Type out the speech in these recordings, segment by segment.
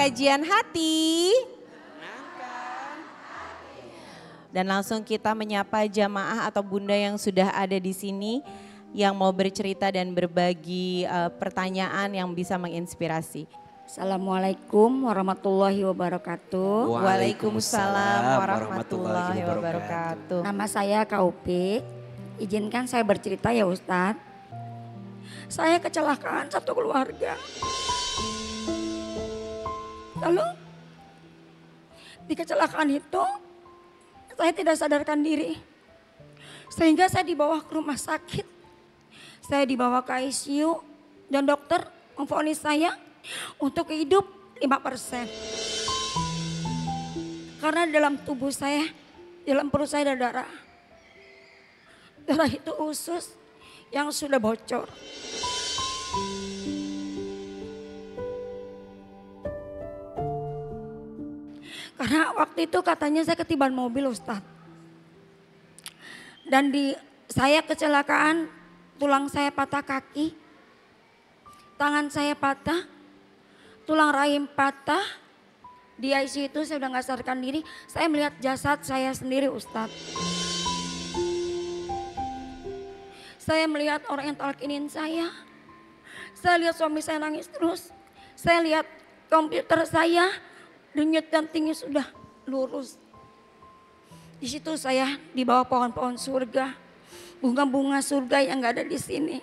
kajian hati. Dan langsung kita menyapa jamaah atau bunda yang sudah ada di sini yang mau bercerita dan berbagi pertanyaan yang bisa menginspirasi. Assalamualaikum warahmatullahi wabarakatuh. Waalaikumsalam warahmatullahi wabarakatuh. Nama saya Kaupik. Izinkan saya bercerita ya Ustadz. Saya kecelakaan satu keluarga. Lalu di kecelakaan itu saya tidak sadarkan diri. Sehingga saya dibawa ke rumah sakit. Saya dibawa ke ICU dan dokter memvonis saya untuk hidup 5%. Karena dalam tubuh saya, dalam perut saya ada darah. Darah itu usus yang sudah bocor. Karena waktu itu katanya saya ketiban mobil Ustadz. Dan saya kecelakaan, tulang saya patah kaki, tangan saya patah, tulang rahim patah. Di ICU itu saya udah gak sadarkan diri, saya melihat jasad saya sendiri Ustadz. Saya melihat orang yang talkinin saya lihat suami saya nangis terus. Saya lihat komputer saya, denyut jantungnya sudah lurus. Di situ saya di bawah pohon-pohon surga, bunga-bunga surga yang gak ada di sini.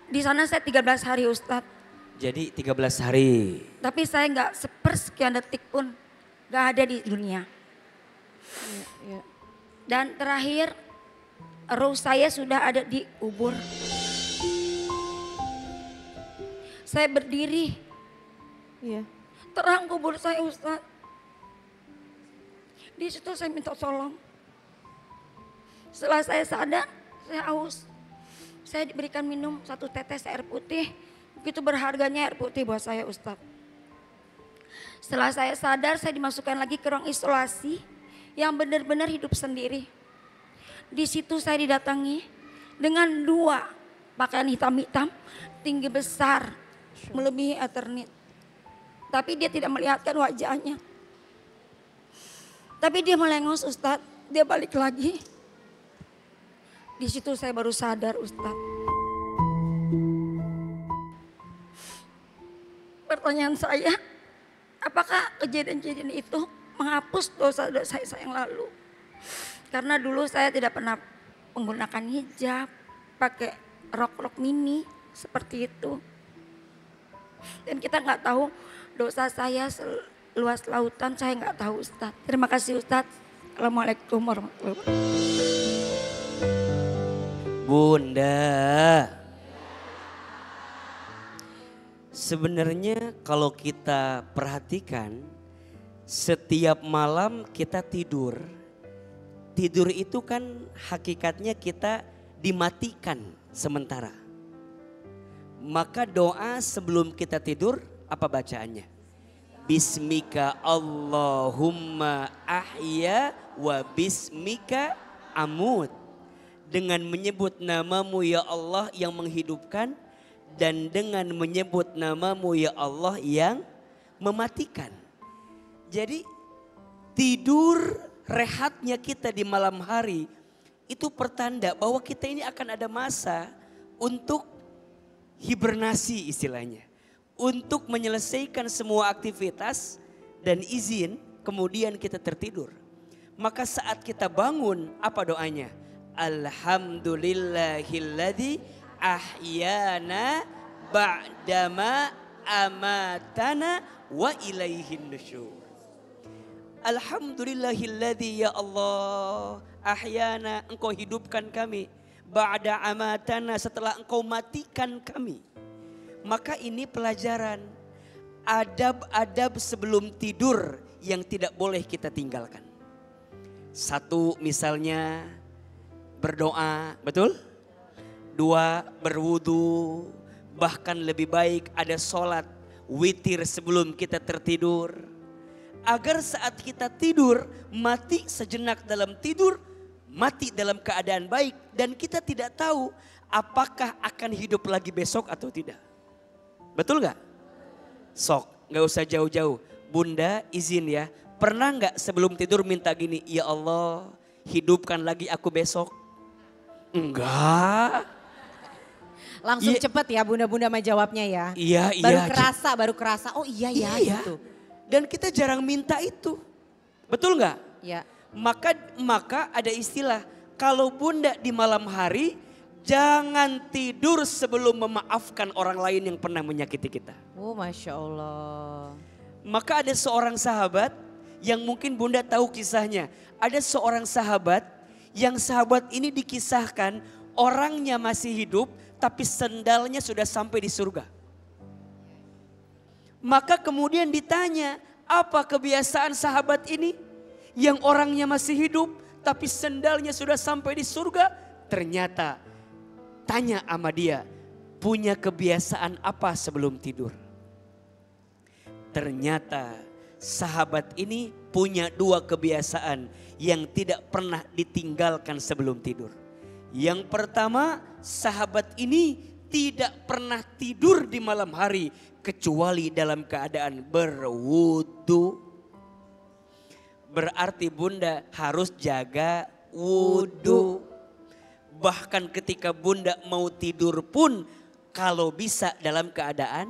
Di sana saya 13 hari Ustadz. Jadi 13 hari. Tapi saya gak sepersekian detik pun gak ada di dunia. Ya. Dan terakhir ruh saya sudah ada di kubur. Saya berdiri. Iya. Terang kubur saya Ustadz. Di situ saya minta tolong. Setelah saya sadar, saya haus. Saya diberikan minum 1 tetes air putih. Begitu berharganya air putih buat saya Ustadz. Setelah saya sadar, saya dimasukkan lagi ke ruang isolasi yang benar-benar hidup sendiri. Di situ saya didatangi dengan 2 pakaian hitam-hitam, tinggi besar, melebihi eternit. Tapi dia tidak melihatkan wajahnya. Tapi dia melengos Ustadz, dia balik lagi. Di situ saya baru sadar Ustadz. Pertanyaan saya, apakah kejadian-kejadian itu menghapus dosa-dosa saya yang lalu? Karena dulu saya tidak pernah menggunakan hijab, pakai rok-rok mini seperti itu. Dan kita nggak tahu dosa saya seluas lautan, saya nggak tahu Ustadz. Terima kasih Ustadz. Assalamualaikum warahmatullahi wabarakatuh. Bunda, sebenarnya kalau kita perhatikan, setiap malam kita tidur. Tidur itu kan hakikatnya kita dimatikan sementara. Maka doa sebelum kita tidur apa bacaannya? Bismika Allahumma ahya wa bismika amut. Dengan menyebut namamu ya Allah yang menghidupkan dan dengan menyebut namamu ya Allah yang mematikan. Jadi tidur rehatnya kita di malam hari itu pertanda bahwa kita ini akan ada masa untuk hibernasi istilahnya. Untuk menyelesaikan semua aktivitas dan izin kemudian kita tertidur. Maka saat kita bangun apa doanya? Alhamdulillahilladzi ahyana ba'dama amatana wa ilaihin nusyur. Alhamdulillahilladzi ya Allah ahyana, engkau hidupkan kami. Ba'da amatana, setelah engkau matikan kami. Maka ini pelajaran adab-adab sebelum tidur yang tidak boleh kita tinggalkan. 1 misalnya berdoa, betul? 2 berwudu, bahkan lebih baik ada sholat witir sebelum kita tertidur. Agar saat kita tidur, mati sejenak dalam tidur, mati dalam keadaan baik. Dan kita tidak tahu apakah akan hidup lagi besok atau tidak. Betul nggak? Sok, nggak usah jauh-jauh. Bunda izin ya, pernah nggak sebelum tidur minta gini, ya Allah hidupkan lagi aku besok? Enggak. Langsung cepet ya bunda-bunda mah jawabnya ya. Iya, Baru kerasa, oh iya ya gitu. Dan kita jarang minta itu. Betul nggak? Ya. Maka ada istilah, kalau bunda di malam hari jangan tidur sebelum memaafkan orang lain yang pernah menyakiti kita. Oh Masya Allah. Maka ada seorang sahabat yang mungkin bunda tahu kisahnya. Ada seorang sahabat yang sahabat ini dikisahkan orangnya masih hidup tapi sendalnya sudah sampai di surga. Maka kemudian ditanya, apa kebiasaan sahabat ini yang orangnya masih hidup tapi sendalnya sudah sampai di surga? Ternyata tanya sama dia, punya kebiasaan apa sebelum tidur? Ternyata sahabat ini punya 2 kebiasaan yang tidak pernah ditinggalkan sebelum tidur. Yang pertama, sahabat ini tidak pernah tidur di malam hari kecuali dalam keadaan berwudu. Berarti bunda harus jaga wudu. Bahkan ketika bunda mau tidur pun kalau bisa dalam keadaan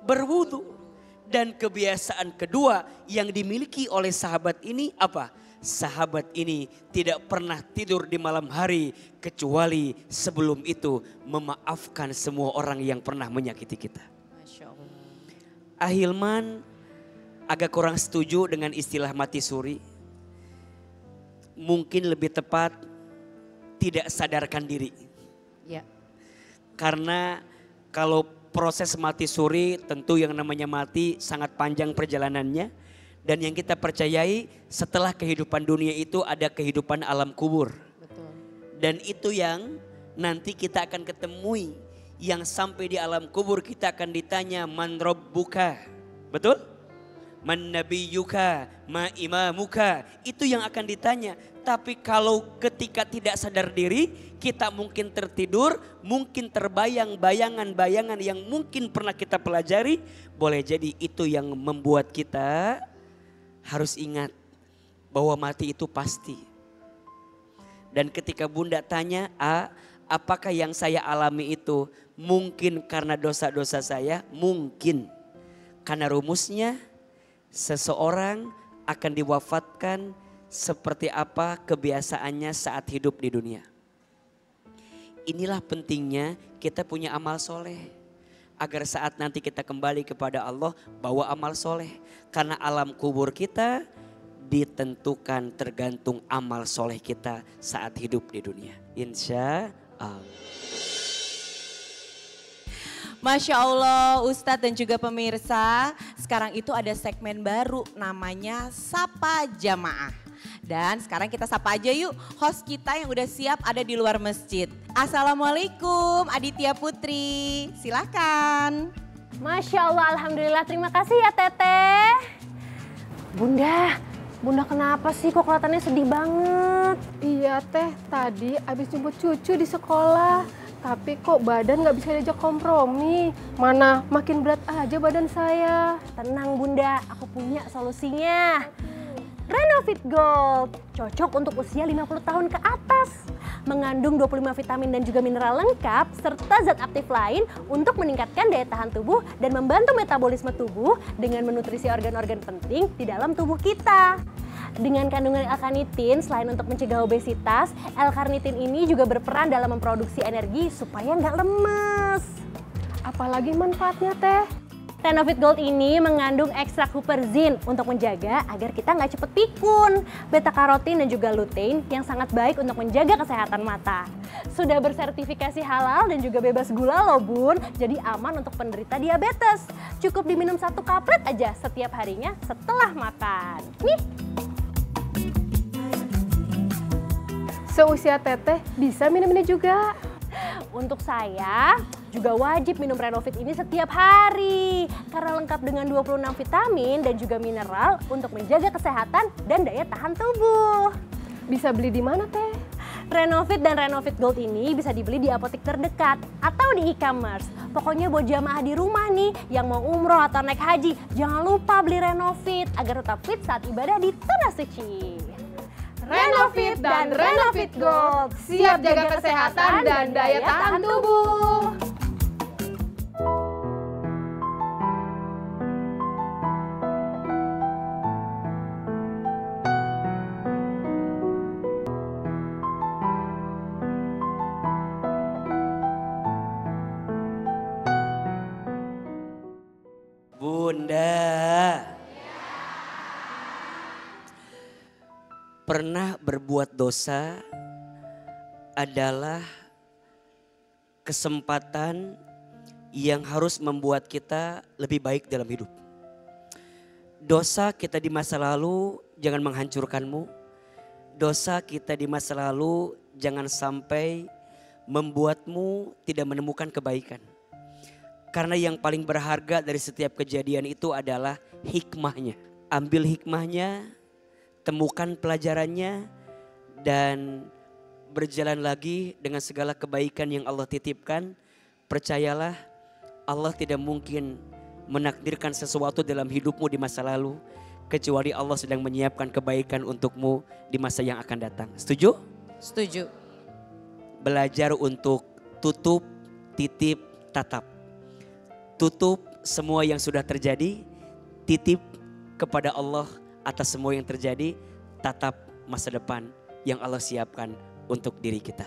berwudu. Dan kebiasaan kedua yang dimiliki oleh sahabat ini apa? Sahabat ini tidak pernah tidur di malam hari kecuali sebelum itu memaafkan semua orang yang pernah menyakiti kita. Masya Allah. Ahilman agak kurang setuju dengan istilah mati suri. Mungkin lebih tepat tidak sadarkan diri. Ya. Karena kalau proses mati suri tentu yang namanya mati sangat panjang perjalanannya. Dan yang kita percayai setelah kehidupan dunia itu ada kehidupan alam kubur. Betul. Dan itu yang nanti kita akan ketemui. Yang sampai di alam kubur kita akan ditanya man rabbuka. Betul? Man nabiyuka, ma imamuka. Itu yang akan ditanya. Tapi kalau ketika tidak sadar diri kita mungkin tertidur. Mungkin terbayang bayangan-bayangan yang mungkin pernah kita pelajari. Boleh jadi itu yang membuat kita harus ingat bahwa mati itu pasti. Dan ketika bunda tanya, apakah yang saya alami itu mungkin karena dosa-dosa saya? Mungkin. Karena rumusnya seseorang akan diwafatkan seperti apa kebiasaannya saat hidup di dunia. Inilah pentingnya kita punya amal soleh. Agar saat nanti kita kembali kepada Allah bawa amal soleh. Karena alam kubur kita ditentukan tergantung amal soleh kita saat hidup di dunia. Insya Allah. Masya Allah Ustadz dan juga pemirsa. Sekarang itu ada segmen baru namanya Sapa Jamaah. Dan sekarang kita sapa aja yuk host kita yang udah siap ada di luar masjid. Assalamualaikum Aditya Putri, silakan. Masya Allah, Alhamdulillah, terima kasih ya Teteh. Bunda kenapa sih kok kelihatannya sedih banget? Iya Teh, tadi abis jemput cucu di sekolah. Tapi kok badan nggak bisa diajak kompromi. Mana makin berat aja badan saya. Tenang Bunda, aku punya solusinya. Renovit Gold, cocok untuk usia 50 tahun ke atas. Mengandung 25 vitamin dan juga mineral lengkap serta zat aktif lain untuk meningkatkan daya tahan tubuh dan membantu metabolisme tubuh dengan menutrisi organ-organ penting di dalam tubuh kita. Dengan kandungan L-carnitin, selain untuk mencegah obesitas, L-carnitin ini juga berperan dalam memproduksi energi supaya nggak lemes. Apalagi manfaatnya Teh? Renovit Gold ini mengandung ekstrak huperzin untuk menjaga agar kita nggak cepet pikun, beta karotin dan juga lutein yang sangat baik untuk menjaga kesehatan mata. Sudah bersertifikasi halal dan juga bebas gula loh bun, jadi aman untuk penderita diabetes. Cukup diminum 1 kaplet aja setiap harinya setelah makan. Nih. Seusia Teteh bisa minum ini juga. Untuk saya juga wajib minum Renovit ini setiap hari karena lengkap dengan 26 vitamin dan juga mineral untuk menjaga kesehatan dan daya tahan tubuh. Bisa beli di mana Teh? Renovit dan Renovit Gold ini bisa dibeli di apotek terdekat atau di e-commerce. Pokoknya buat jamaah di rumah nih yang mau umroh atau naik haji, jangan lupa beli Renovit agar tetap fit saat ibadah di Tanah Suci. Renovit dan Renovit Gold, siap jaga kesehatan dan daya tahan tubuh. Bunda, pernah berbuat dosa adalah kesempatan yang harus membuat kita lebih baik dalam hidup. Dosa kita di masa lalu jangan menghancurkanmu. Dosa kita di masa lalu jangan sampai membuatmu tidak menemukan kebaikan. Karena yang paling berharga dari setiap kejadian itu adalah hikmahnya. Ambil hikmahnya, temukan pelajarannya, dan berjalan lagi dengan segala kebaikan yang Allah titipkan. Percayalah, Allah tidak mungkin menakdirkan sesuatu dalam hidupmu di masa lalu, kecuali Allah sedang menyiapkan kebaikan untukmu di masa yang akan datang. Setuju? Setuju. Belajar untuk tutup, titip, tatap. Tutup semua yang sudah terjadi, titip kepada Allah atas semua yang terjadi, tatap masa depan yang Allah siapkan untuk diri kita.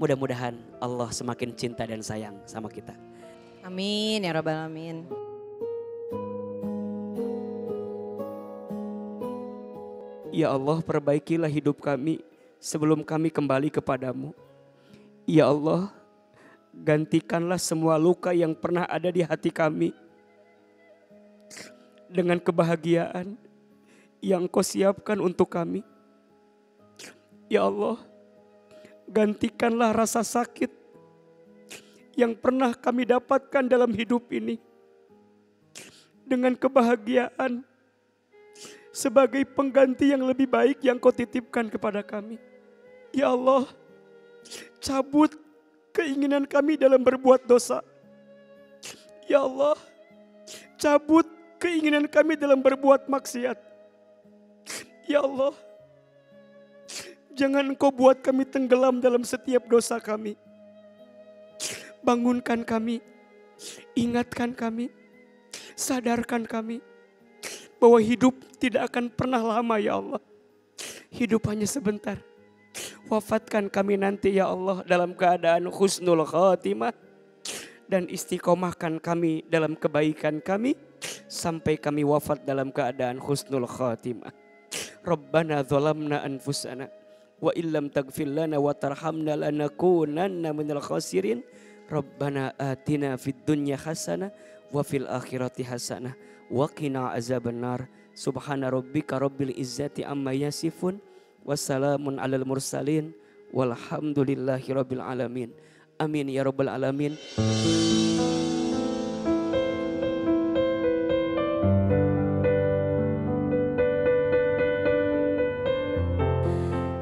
Mudah-mudahan Allah semakin cinta dan sayang sama kita. Amin ya rabbal alamin. Ya Allah, perbaikilah hidup kami sebelum kami kembali kepadamu. Ya Allah, gantikanlah semua luka yang pernah ada di hati kami dengan kebahagiaan yang Kau siapkan untuk kami. Ya Allah, gantikanlah rasa sakit yang pernah kami dapatkan dalam hidup ini dengan kebahagiaan sebagai pengganti yang lebih baik yang Kau titipkan kepada kami. Ya Allah, cabut keinginan kami dalam berbuat dosa. Ya Allah, cabut keinginan kami dalam berbuat maksiat. Ya Allah, jangan Engkau buat kami tenggelam dalam setiap dosa kami. Bangunkan kami, ingatkan kami, sadarkan kami bahwa hidup tidak akan pernah lama ya Allah. Hidup hanya sebentar. Wafatkan kami nanti ya Allah dalam keadaan husnul khatimah. Dan istiqomahkan kami dalam kebaikan kami sampai kami wafat dalam keadaan husnul khatimah. Rabbana zalamna anfusana wa illam taghfir lana wa tarhamna lanakunanna minal khasirin. Rabbana atina fid dunya hasanah wa fil akhirati hasanah wa qina azabannar. Subhana rabbika rabbil izzati amma yasifun. Wassalamun alal mursalin walhamdulillahi rabbil alamin. Amin ya rabbal alamin.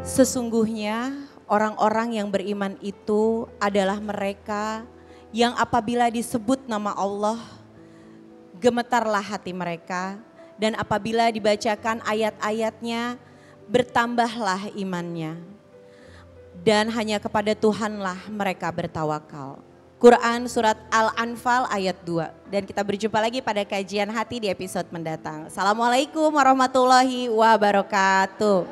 Sesungguhnya orang-orang yang beriman itu adalah mereka yang apabila disebut nama Allah, gemetarlah hati mereka, dan apabila dibacakan ayat-ayatnya, bertambahlah imannya. Dan hanya kepada Tuhanlah mereka bertawakal. Quran surat Al-Anfal ayat 2. Dan kita berjumpa lagi pada kajian hati di episode mendatang. Assalamualaikum warahmatullahi wabarakatuh.